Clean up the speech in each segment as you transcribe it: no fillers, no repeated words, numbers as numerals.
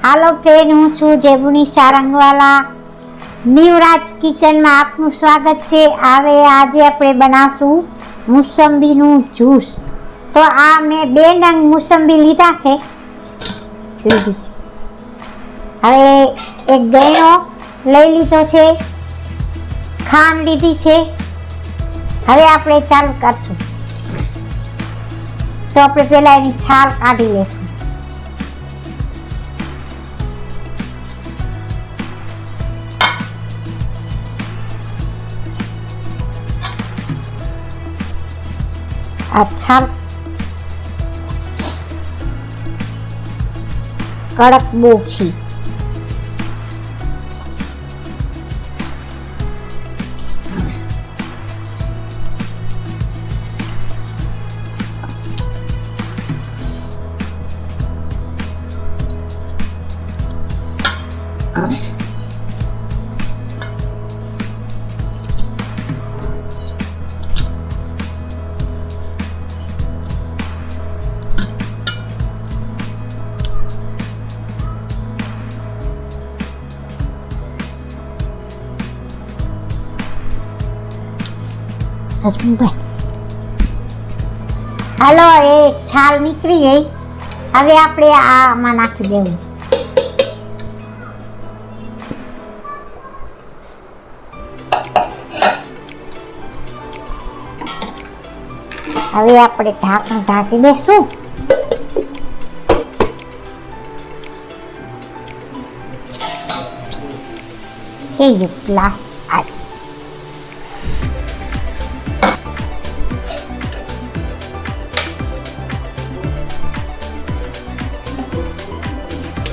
હાલો friend, હું છું જેબુની સારંગવાલા. ન્યુરાજ કિચનમાં આપનું સ્વાગત છે. હવે આજે આપણે બનાવશું મોસંબીનું જ્યુસ. તો આ મેં 2 નંગ મોસંબી લીધા છે. હવે એક ગયણો લઈ લીધો છે, ખાંડ લીધી છે. હવે આપણે ચાલુ કરશું. તો આપણે પહેલા એની છાલ કાઢી લેશું. આ છાલ કડક બહુ છે. હાલો, એ છાલ નીકળી ગઈ. હવે આપણે આમાં નાખી દેવું. હવે આપણે ઢાંકણ ઢાંકી દેશું. કે ગ્લાસ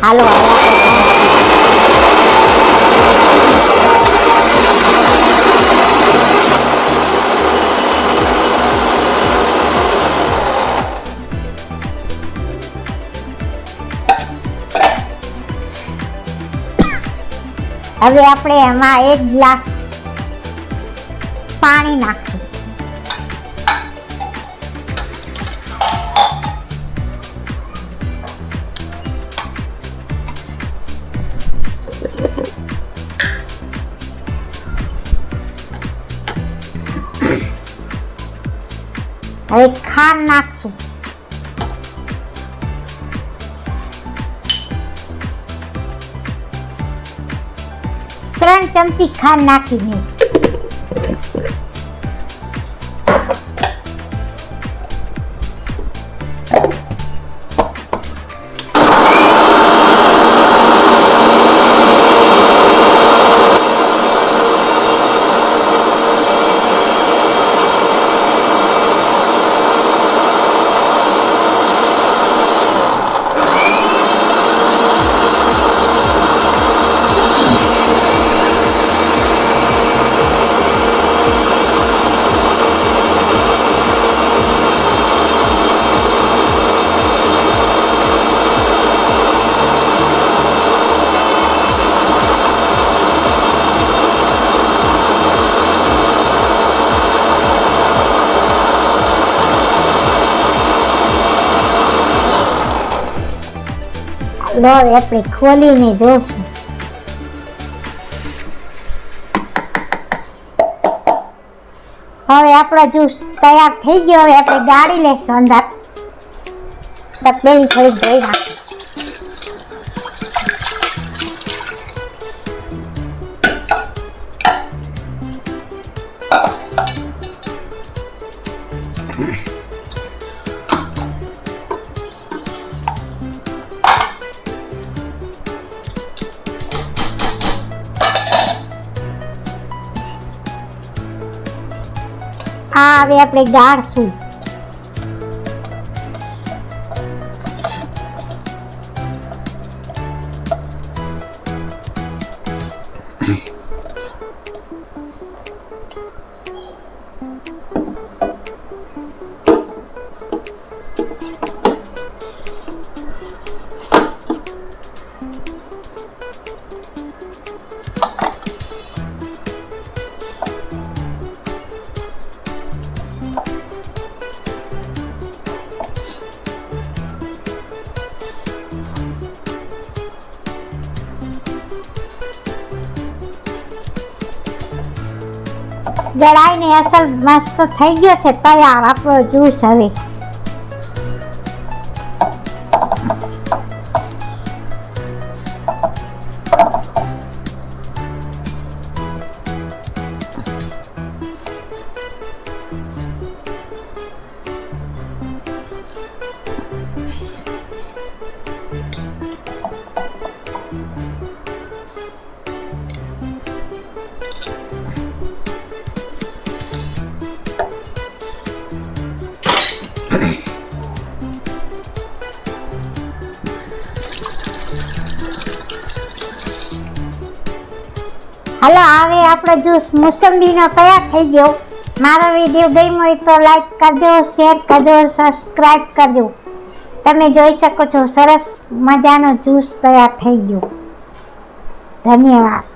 હાલો હવે આપણે એમાં 1 ગ્લાસ પાણી નાખશું. હવે ખાંડ નાખશું. ત્રણ ચમચી ખાંડ નાખીને આપણે ખોલીને જોશું. હવે આપણો જ્યુસ તૈયાર થઈ ગયો. હવે આપણે ગાળી લેશું અંદર. તપેલી થોડી ધોઈ નાખીએ. હવે આપણે ગાળશું. ગળાઈને અસલ મસ્ત થઈ ગયો છે તૈયાર આપણો જ્યુસ. હવે હાલો, હવે આપણો જ્યુસ મોસંબીનો તૈયાર થઈ ગયો. મારો વિડીયો ગમ્યો હોય તો લાઈક કરજો, શેર કરજો, સબસ્ક્રાઈબ કરજો. તમે જોઈ શકો છો સરસ મજાનો જ્યુસ તૈયાર થઈ ગયો. ધન્યવાદ.